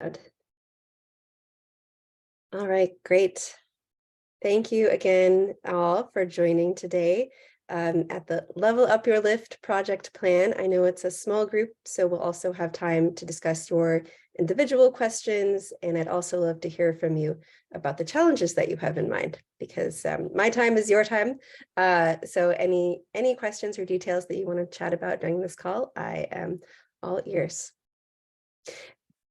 All right, great. Thank you again all for joining today at the Level Up Your Lift project plan. I know it's a small group, so we'll also have time to discuss your individual questions, and I'd also love to hear from you about the challenges that you have in mind, because my time is your time. So any questions or details that you want to chat about during this call, I am all ears.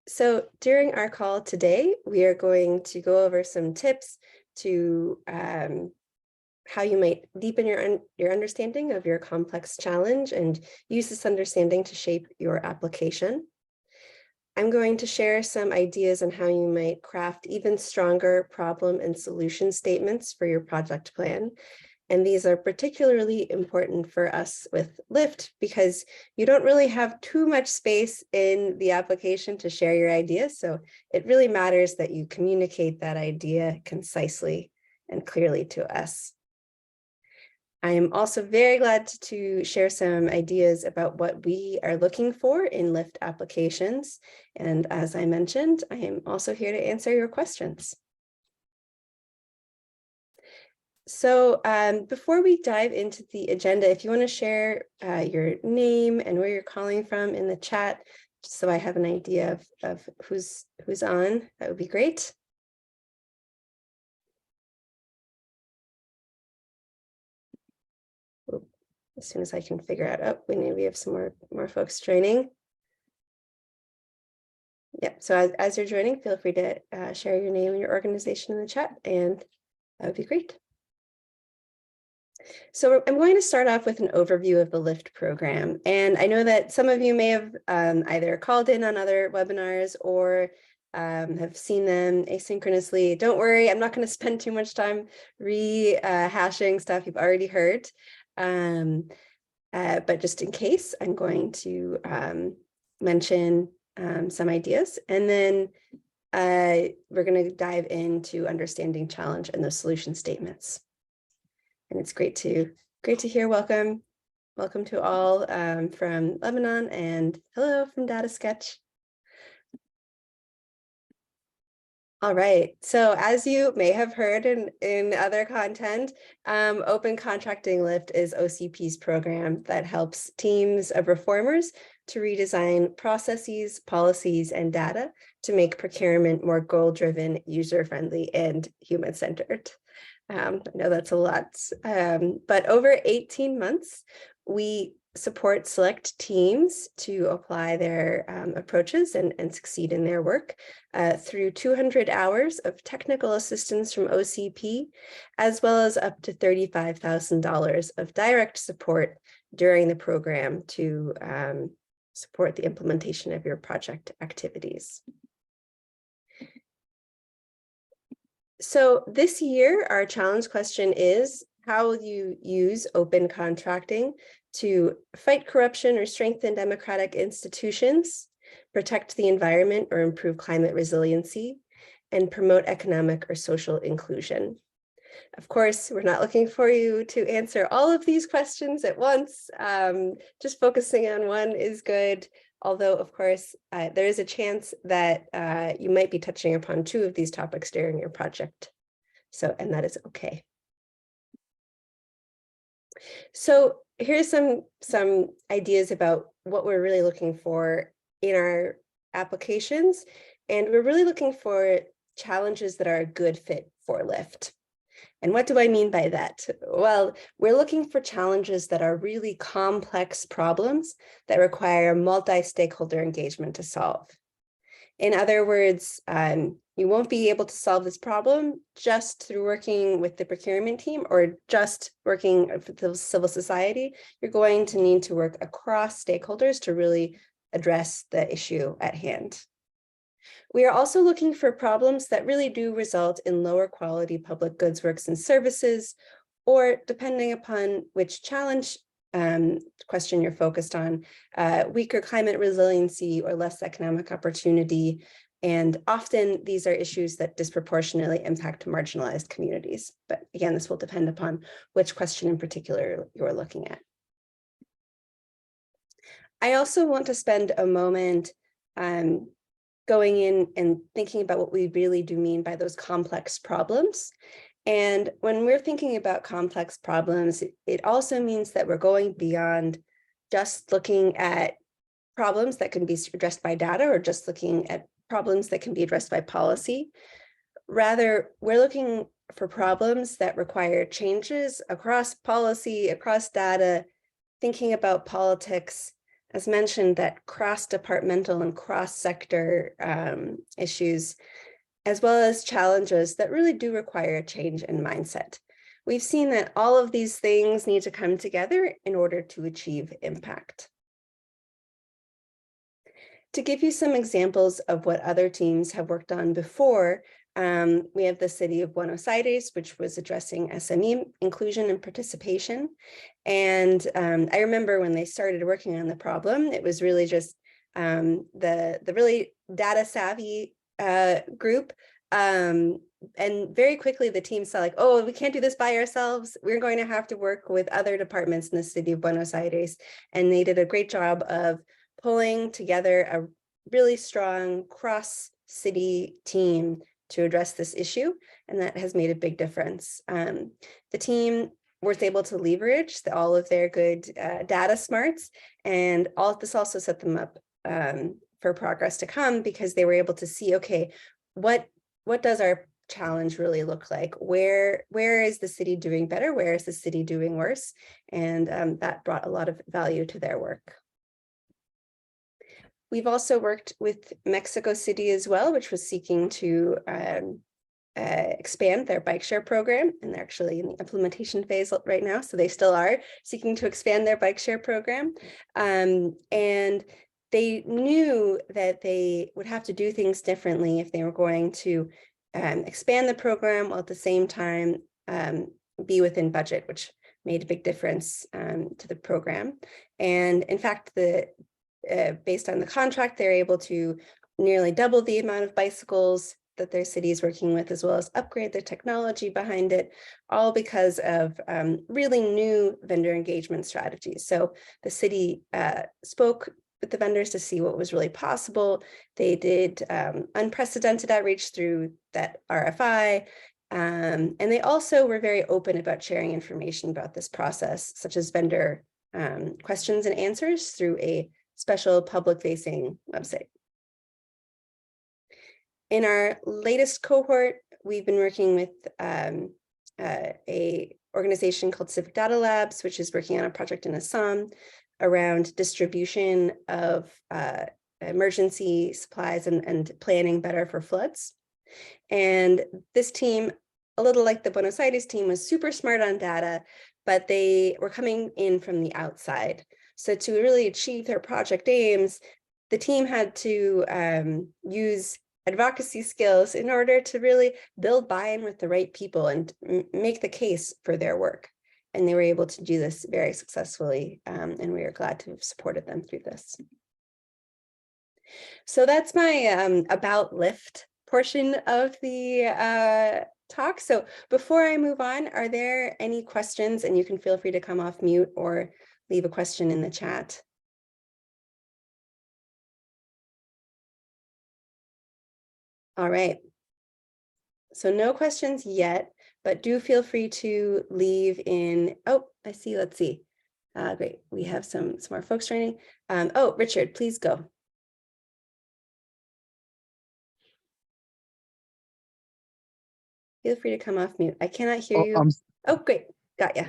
So during our call today, we are going to go over some tips to how you might deepen your understanding of your complex challenge and use this understanding to shape your application. I'm going to share some ideas on how you might craft even stronger problem and solution statements for your project plan. And these are particularly important for us with Lift because you don't really have too much space in the application to share your ideas. So it really matters that you communicate that idea concisely and clearly to us. I am also very glad to share some ideas about what we are looking for in Lift applications. And as I mentioned, I am also here to answer your questions. So before we dive into the agenda, if you want to share your name and where you're calling from in the chat, just so I have an idea of who's on, that would be great. As soon as I can figure out, oh, we have some more folks joining. Yep, so as you're joining, feel free to share your name and your organization in the chat, and that would be great. So I'm going to start off with an overview of the Lift program. And I know that some of you may have either called in on other webinars or have seen them asynchronously. Don't worry, I'm not going to spend too much time rehashing stuff you've already heard. But just in case, I'm going to mention some ideas. And then we're going to dive into understanding challenge and those solution statements. And it's great to hear. Welcome to all from Lebanon, and hello from DataSketch. All right, so as you may have heard in other content, Open Contracting Lift is OCP's program that helps teams of reformers to redesign processes, policies, and data to make procurement more goal-driven, user-friendly, and human-centered. I know that's a lot, but over 18 months, we support select teams to apply their approaches and succeed in their work through 200 hours of technical assistance from OCP, as well as up to $35,000 of direct support during the program to support the implementation of your project activities. So this year, our challenge question is, how will you use open contracting to fight corruption or strengthen democratic institutions, protect the environment or improve climate resiliency, and promote economic or social inclusion? Of course, we're not looking for you to answer all of these questions at once. Just focusing on one is good. Although, of course, there is a chance that you might be touching upon two of these topics during your project. So, and that is okay. So here's some ideas about what we're really looking for in our applications. And we're really looking for challenges that are a good fit for Lift. And what do I mean by that? Well, we're looking for challenges that are really complex problems that require multi-stakeholder engagement to solve. In other words, you won't be able to solve this problem just through working with the procurement team or just working with the civil society. You're going to need to work across stakeholders to really address the issue at hand. We are also looking for problems that really do result in lower quality public goods, works, and services, or depending upon which challenge question you're focused on, weaker climate resiliency or less economic opportunity. And often these are issues that disproportionately impact marginalized communities. But again, this will depend upon which question in particular you're looking at. I also want to spend a moment going in and thinking about what we really do mean by those complex problems. And when we're thinking about complex problems, it also means that we're going beyond just looking at problems that can be addressed by data or just looking at problems that can be addressed by policy. Rather, we're looking for problems that require changes across policy, across data, thinking about politics, as mentioned, that cross-departmental and cross-sector issues, as well as challenges that really do require a change in mindset. We've seen that all of these things need to come together in order to achieve impact. To give you some examples of what other teams have worked on before, we have the city of Buenos Aires, which was addressing SME inclusion and participation. And I remember when they started working on the problem, it was really just the really data savvy group. And very quickly the team saw like, oh, we can't do this by ourselves. We're going to have to work with other departments in the city of Buenos Aires. And they did a great job of pulling together a really strong cross-city team to address this issue, and that has made a big difference. The team was able to leverage all of their good data smarts, and this also set them up for progress to come, because they were able to see, okay, what does our challenge really look like? Where is the city doing better? Where is the city doing worse? And that brought a lot of value to their work. We've also worked with Mexico City as well, which was seeking to expand their bike share program, and they're actually in the implementation phase right now, so they still are seeking to expand their bike share program. And they knew that they would have to do things differently if they were going to expand the program while at the same time be within budget, which made a big difference to the program. And in fact, based on the contract, they're able to nearly double the amount of bicycles that their city is working with, as well as upgrade the technology behind it, all because of really new vendor engagement strategies. So the city spoke with the vendors to see what was really possible. They did unprecedented outreach through that RFI, and they also were very open about sharing information about this process, such as vendor questions and answers through a special public-facing website. In our latest cohort, we've been working with a organization called Civic Data Labs, which is working on a project in Assam around distribution of emergency supplies and planning better for floods. And this team, a little like the Buenos Aires team, was super smart on data, but they were coming in from the outside. So to really achieve their project aims, the team had to use advocacy skills in order to really build buy-in with the right people and make the case for their work. And they were able to do this very successfully, and we are glad to have supported them through this. So that's my about Lyft portion of the talk. So before I move on, are there any questions? And you can feel free to come off mute or leave a question in the chat. All right. So no questions yet, but do feel free to leave in, oh, I see, let's see. Great, we have some more folks joining. Oh, Richard, please go. Feel free to come off mute. I cannot hear you. Oh, great, got ya.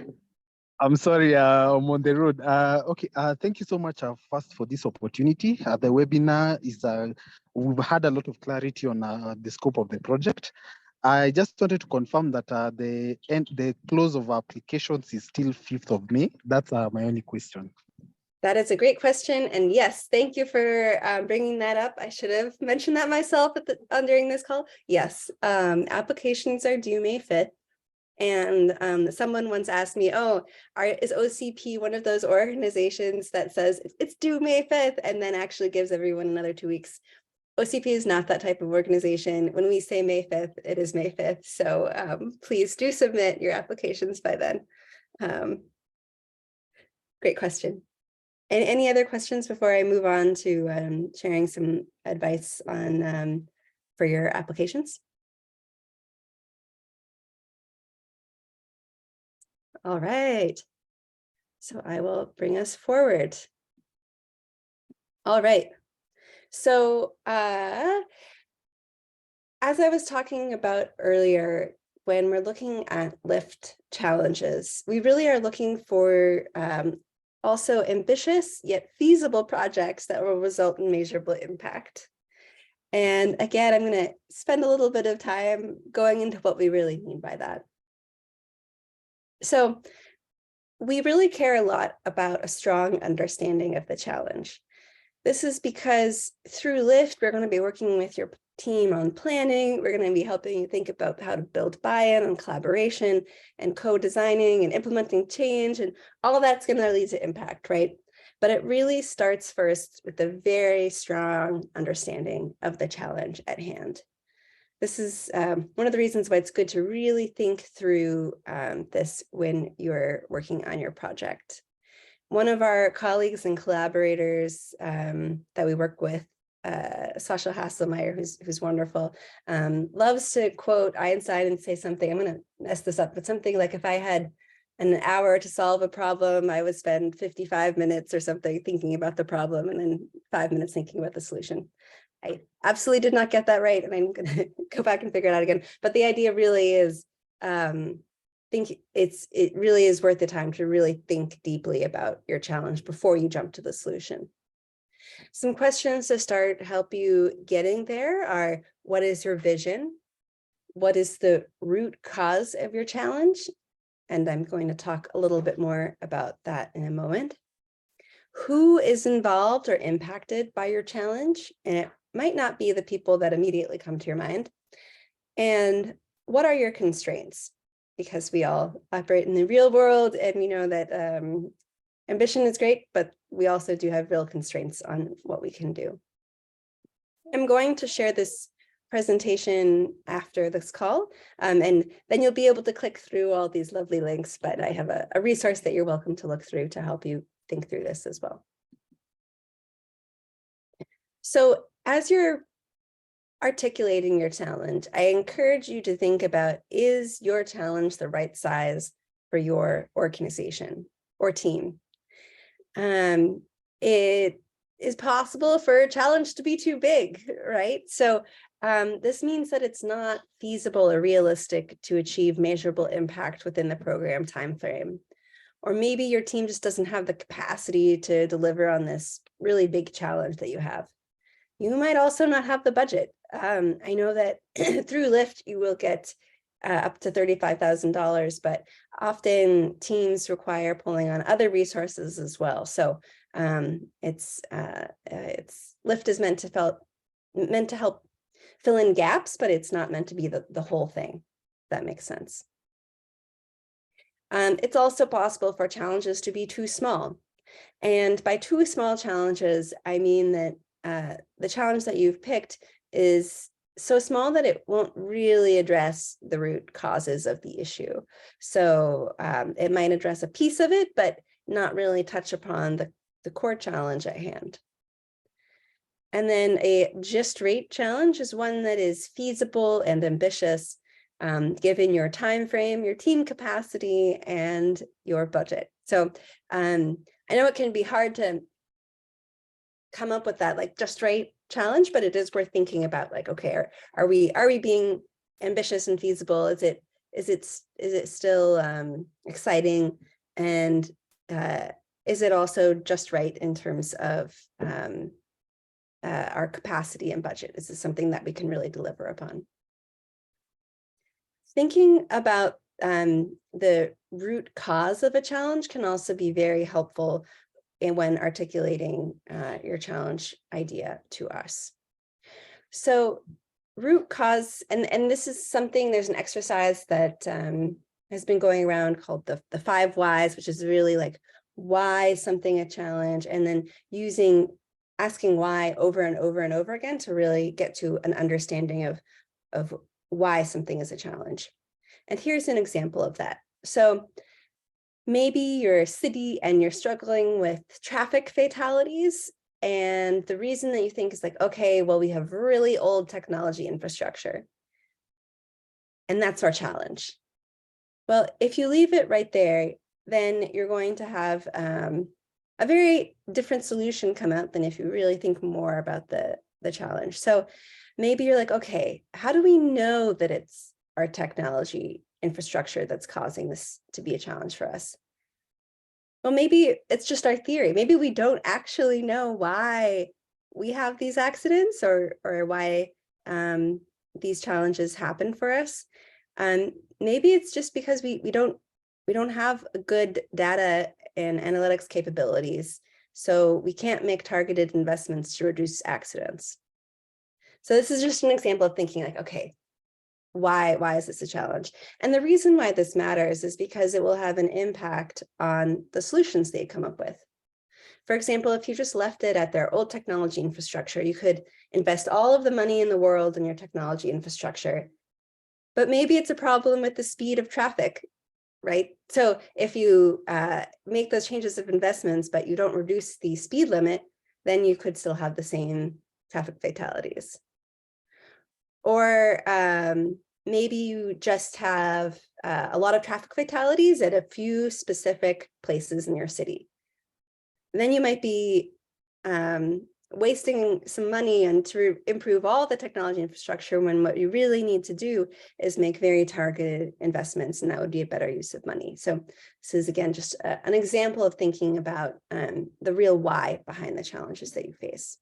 I'm sorry, I'm on the road. Okay, thank you so much first for this opportunity. The webinar is, we've had a lot of clarity on the scope of the project. I just wanted to confirm that the close of applications is still 5th of May. That's my only question. That is a great question. And yes, thank you for bringing that up. I should have mentioned that myself during this call. Yes, applications are due May 5th. And someone once asked me, oh, is OCP one of those organizations that says it's due May 5th and then actually gives everyone another 2 weeks? OCP is not that type of organization. When we say May 5th, it is May 5th. So please do submit your applications by then. Great question. Any other questions before I move on to sharing some advice on for your applications? All right. So I will bring us forward. All right. So as I was talking about earlier, when we're looking at LIFT challenges, we really are looking for also ambitious yet feasible projects that will result in measurable impact. And again, I'm going to spend a little bit of time going into what we really mean by that. So we really care a lot about a strong understanding of the challenge. This is because through LIFT, we're going to be working with your team on planning. We're going to be helping you think about how to build buy-in and collaboration and co-designing and implementing change, and all of that's going to lead to impact, right? But it really starts first with a very strong understanding of the challenge at hand. This is one of the reasons why it's good to really think through this when you're working on your project. One of our colleagues and collaborators that we work with, Sasha Hasselmeyer, who's wonderful, loves to quote Einstein and say something, I'm going to mess this up, but something like, if I had an hour to solve a problem, I would spend 55 minutes or something thinking about the problem and then 5 minutes thinking about the solution. I absolutely did not get that right, and I'm going to go back and figure it out again. But the idea really is, it really is worth the time to really think deeply about your challenge before you jump to the solution. Some questions to start help you getting there are: what is your vision? What is the root cause of your challenge? And I'm going to talk a little bit more about that in a moment. Who is involved or impacted by your challenge? And it might not be the people that immediately come to your mind. And what are your constraints? Because we all operate in the real world, and we know that ambition is great, but we also do have real constraints on what we can do. I'm going to share this presentation after this call, and then you'll be able to click through all these lovely links, but I have a resource that you're welcome to look through to help you think through this as well. So as you're articulating your challenge, I encourage you to think about, is your challenge the right size for your organization or team? It is possible for a challenge to be too big, right? So this means that it's not feasible or realistic to achieve measurable impact within the program timeframe. Or maybe your team just doesn't have the capacity to deliver on this really big challenge that you have. You might also not have the budget. I know that through LIFT, you will get up to $35,000, but often teams require pulling on other resources as well. So LIFT is meant to help fill in gaps, but it's not meant to be the whole thing. If that makes sense. It's also possible for challenges to be too small. And by too small challenges, I mean that the challenge that you've picked is so small that it won't really address the root causes of the issue. So it might address a piece of it, but not really touch upon the core challenge at hand. And then a just right challenge is one that is feasible and ambitious, given your time frame, your team capacity, and your budget. So I know it can be hard to come up with that like just right challenge, but it is worth thinking about, like, okay, are we being ambitious and feasible? Is it still exciting, and is it also just right in terms of our capacity and budget? Is this something that we can really deliver upon? Thinking about the root cause of a challenge can also be very helpful when articulating your challenge idea to us. So root cause, and this is something, there's an exercise that has been going around called the 5 whys, which is really like, why is something a challenge, and then asking why over and over and over again to really get to an understanding of why something is a challenge. And here's an example of that. So Maybe you're a city and you're struggling with traffic fatalities. And the reason that you think is like, okay, well, we have really old technology infrastructure. And that's our challenge. Well, if you leave it right there, then you're going to have a very different solution come out than if you really think more about the challenge. So maybe you're like, okay, how do we know that it's our technology infrastructure that's causing this to be a challenge for us? Well, maybe it's just our theory. Maybe we don't actually know why we have these accidents or why these challenges happen for us. Maybe it's just because we don't have good data and analytics capabilities, so we can't make targeted investments to reduce accidents. So this is just an example of thinking like, okay, why is this a challenge? And the reason why this matters is because it will have an impact on the solutions they come up with. For example, if you just left it at their old technology infrastructure, you could invest all of the money in the world in your technology infrastructure, but maybe it's a problem with the speed of traffic, right? So if you make those changes of investments, but you don't reduce the speed limit, then you could still have the same traffic fatalities. Or maybe you just have a lot of traffic fatalities at a few specific places in your city. And then you might be wasting some money and to improve all the technology infrastructure when what you really need to do is make very targeted investments, and that would be a better use of money. So this is, again, just an example of thinking about the real why behind the challenges that you face.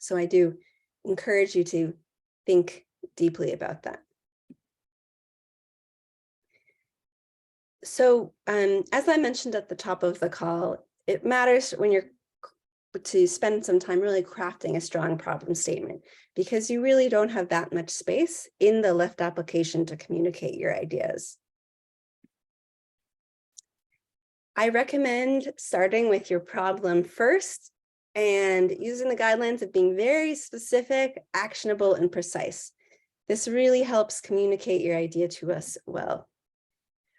So I do encourage you to think deeply about that. So as I mentioned at the top of the call, it matters when you're to spend some time really crafting a strong problem statement, because you really don't have that much space in the LIFT application to communicate your ideas. I recommend starting with your problem first and using the guidelines of being very specific, actionable, and precise. This really helps communicate your idea to us well.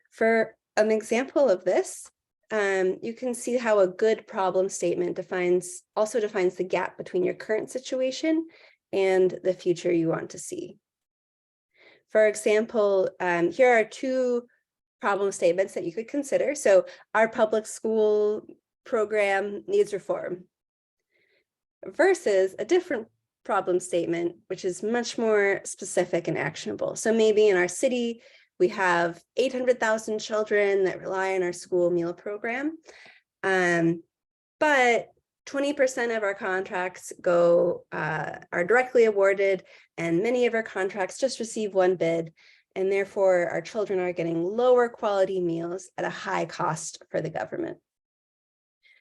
For an example of this, you can see how a good problem statement also defines the gap between your current situation and the future you want to see. For example, here are two problem statements that you could consider. So our public school program needs reform versus a different problem statement, which is much more specific and actionable. So maybe in our city, we have 800,000 children that rely on our school meal program, but 20% of our contracts are directly awarded, and many of our contracts just receive one bid, and therefore our children are getting lower quality meals at a high cost for the government.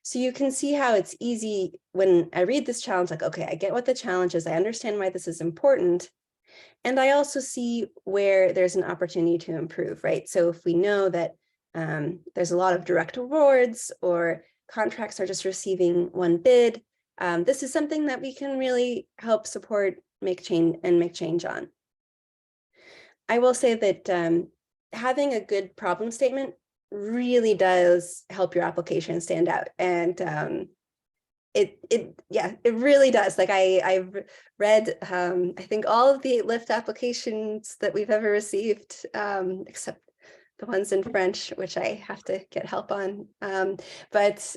So you can see how it's easy when I read this challenge, like, okay, I get what the challenge is, I understand why this is important, and I also see where there's an opportunity to improve, right? So if we know that there's a lot of direct awards or contracts are just receiving one bid, this is something that we can really help support, make change on. I will say that having a good problem statement really does help your application stand out, and it really does. Like I've read I think all of the LIFT applications that we've ever received, except the ones in French, which I have to get help on. But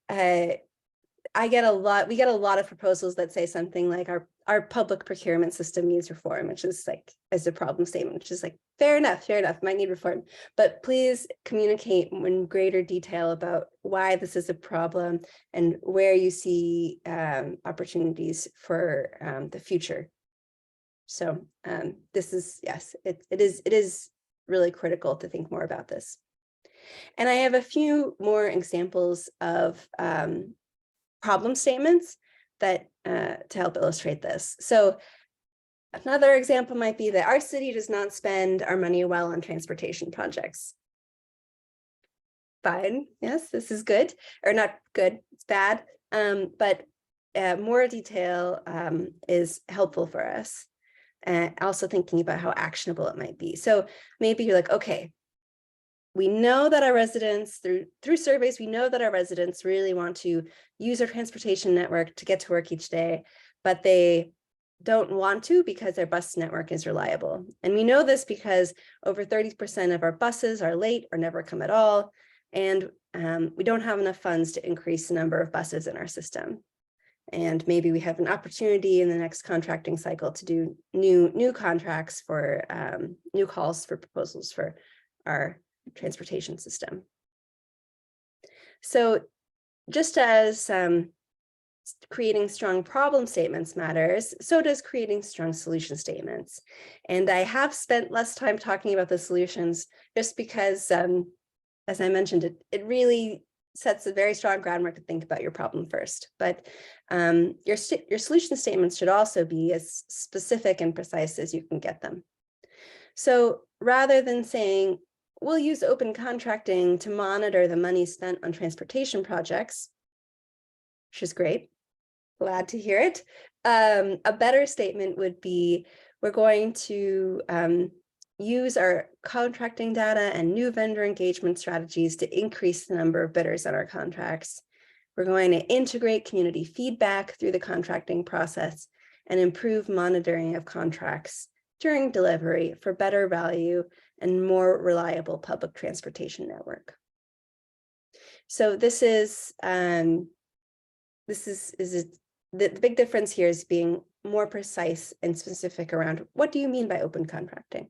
we get a lot of proposals that say something like our public procurement system needs reform, which is like as a problem statement, which is like fair enough, might need reform, but please communicate in greater detail about why this is a problem and where you see opportunities for the future. So this is, yes, it is really critical to think more about this. And I have a few more examples of problem statements that to help illustrate this. So another example might be that our city does not spend our money well on transportation projects. Fine, yes, this is good, or not good, it's bad, but more detail is helpful for us. And also thinking about how actionable it might be. So maybe you're like, okay, we know that our residents, through surveys, we know that our residents really want to use our transportation network to get to work each day, but they don't want to because their bus network is reliable. And we know this because over 30% of our buses are late or never come at all. And we don't have enough funds to increase the number of buses in our system. And maybe we have an opportunity in the next contracting cycle to do new contracts for new calls for proposals for our transportation system. So just as creating strong problem statements matters, so does creating strong solution statements. And I have spent less time talking about the solutions just because, as I mentioned, it really sets a very strong groundwork to think about your problem first. But your solution statements should also be as specific and precise as you can get them. So rather than saying, we'll use open contracting to monitor the money spent on transportation projects, which is great, glad to hear it. A better statement would be, we're going to use our contracting data and new vendor engagement strategies to increase the number of bidders on our contracts. We're going to integrate community feedback through the contracting process and improve monitoring of contracts during delivery for better value and more reliable public transportation network. So this is the big difference here is being more precise and specific around what do you mean by open contracting?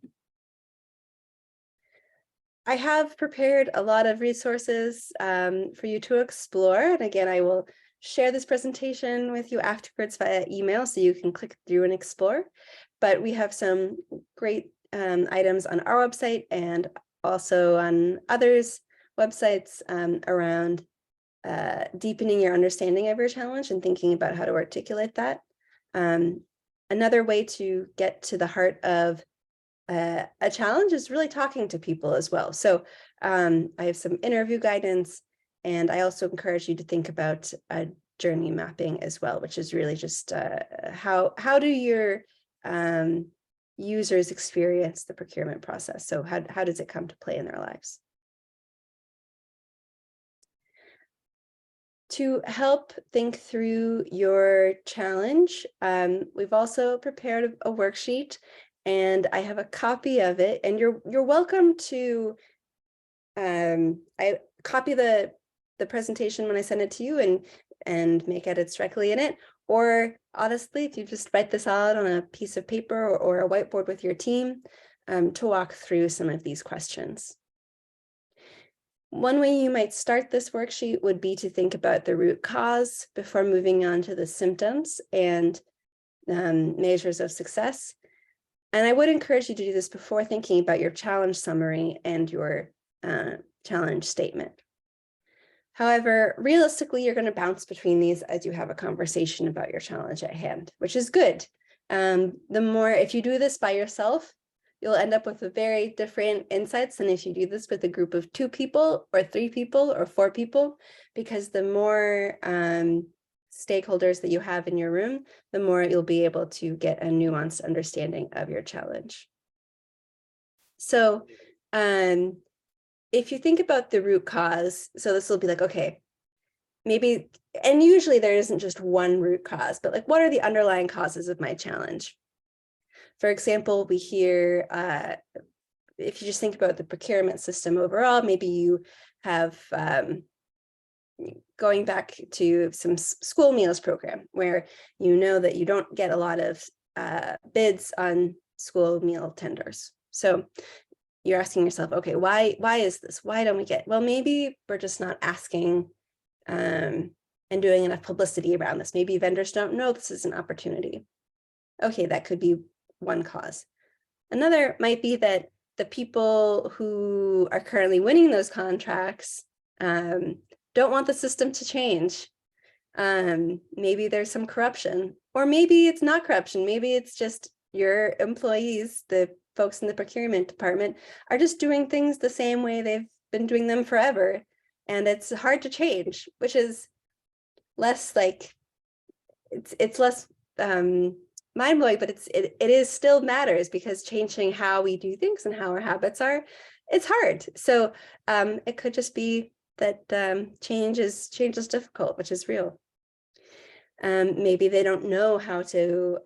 I have prepared a lot of resources for you to explore. And again, I will share this presentation with you afterwards via email so you can click through and explore. But we have some great items on our website and also on others' websites around deepening your understanding of your challenge and thinking about how to articulate that. Another way to get to the heart of a challenge is really talking to people as well. So I have some interview guidance, and I also encourage you to think about journey mapping as well, which is really just how do your users experience the procurement process? So how does it come to play in their lives? To help think through your challenge, we've also prepared a worksheet, and I have a copy of it, and you're welcome to I copy the presentation when I send it to you and make edits directly in it. Or honestly, if you just write this out on a piece of paper or a whiteboard with your team to walk through some of these questions. One way you might start this worksheet would be to think about the root cause before moving on to the symptoms and measures of success. And I would encourage you to do this before thinking about your challenge summary and your challenge statement. However, realistically, you're going to bounce between these as you have a conversation about your challenge at hand, which is good. If you do this by yourself, you'll end up with a very different insights than if you do this with a group of 2 people or 3 people or 4 people, because the more stakeholders that you have in your room, the more you'll be able to get a nuanced understanding of your challenge. So if you think about the root cause, so this will be like, okay, maybe, and usually there isn't just one root cause, but like, what are the underlying causes of my challenge? For example, we hear, if you just think about the procurement system overall, maybe you have, going back to some school meals program where you know that you don't get a lot of bids on school meal tenders. So you're asking yourself, okay, why is this? Why don't we get? Well, maybe we're just not asking and doing enough publicity around this. Maybe vendors don't know this is an opportunity. Okay, that could be one cause. Another might be that the people who are currently winning those contracts don't want the system to change. Maybe there's some corruption, or maybe it's not corruption. Maybe it's just your employees, the folks in the procurement department, are just doing things the same way they've been doing them forever. And it's hard to change, which is less like, it's less mind-blowing, but it is still matters, because changing how we do things and how our habits are it's hard. So it could just be that change is difficult, which is real. Maybe they don't know how to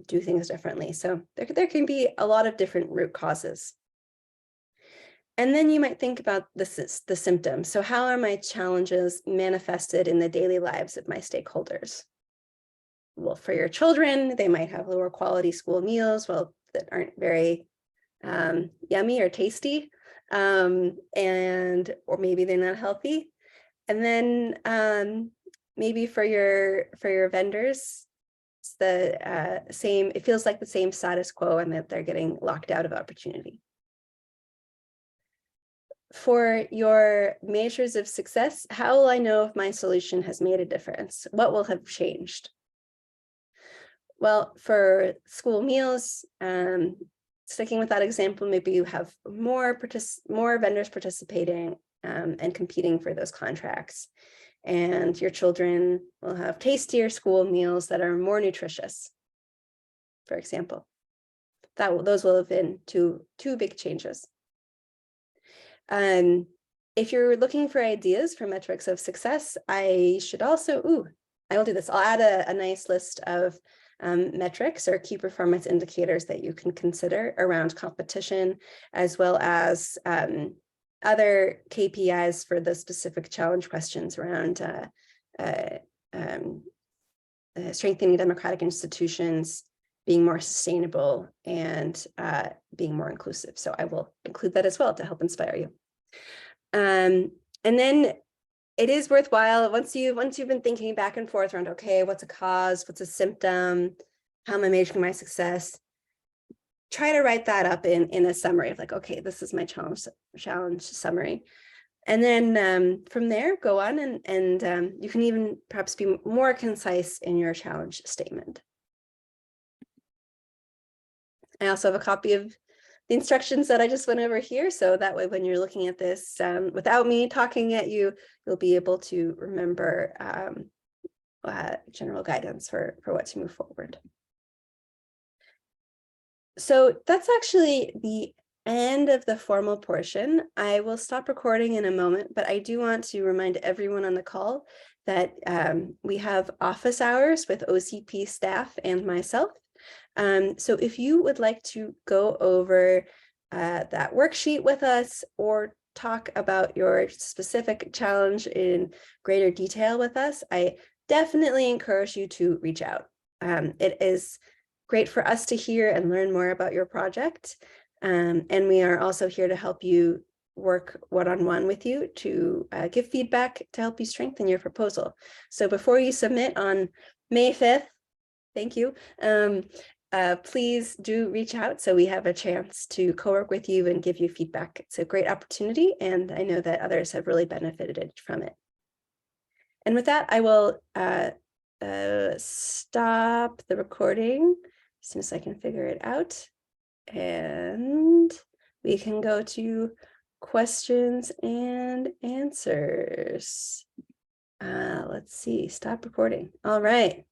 do things differently. So there can be a lot of different root causes. And then you might think about the symptoms. So how are my challenges manifested in the daily lives of my stakeholders? Well, for your children, they might have lower quality school meals, well, that aren't very yummy or tasty, or maybe they're not healthy. And then maybe for your vendors, it's the same, it feels like the same status quo, and that they're getting locked out of opportunity. For your measures of success, how will I know if my solution has made a difference? What will have changed? Well, for school meals, sticking with that example, maybe you have more vendors participating and competing for those contracts. And your children will have tastier school meals that are more nutritious, for example. Those will have been two big changes. If you're looking for ideas for metrics of success, I should also, I will do this. I'll add a nice list of metrics or key performance indicators that you can consider around competition, as well as other KPIs for the specific challenge questions around strengthening democratic institutions, being more sustainable, and being more inclusive. So I will include that as well to help inspire you. And then it is worthwhile, once you've been thinking back and forth around, okay, what's a cause, what's a symptom, how am I measuring my success, try to write that up in a summary of like, okay, this is my challenge summary. And then from there, go on and you can even perhaps be more concise in your challenge statement. I also have a copy of the instructions that I just went over here. So that way, when you're looking at this without me talking at you, you'll be able to remember general guidance for what to move forward. So that's actually the end of the formal portion. I will stop recording in a moment, but I do want to remind everyone on the call that we have office hours with OCP staff and myself. So if you would like to go over that worksheet with us or talk about your specific challenge in greater detail with us, I definitely encourage you to reach out. It is great for us to hear and learn more about your project. And we are also here to help you work one-on-one with you to give feedback to help you strengthen your proposal. So before you submit on May 5th, thank you, please do reach out so we have a chance to co-work with you and give you feedback. It's a great opportunity, and I know that others have really benefited from it. And with that, I will stop the recording as soon as I can figure it out. And we can go to questions and answers. Let's see, stop recording. All right.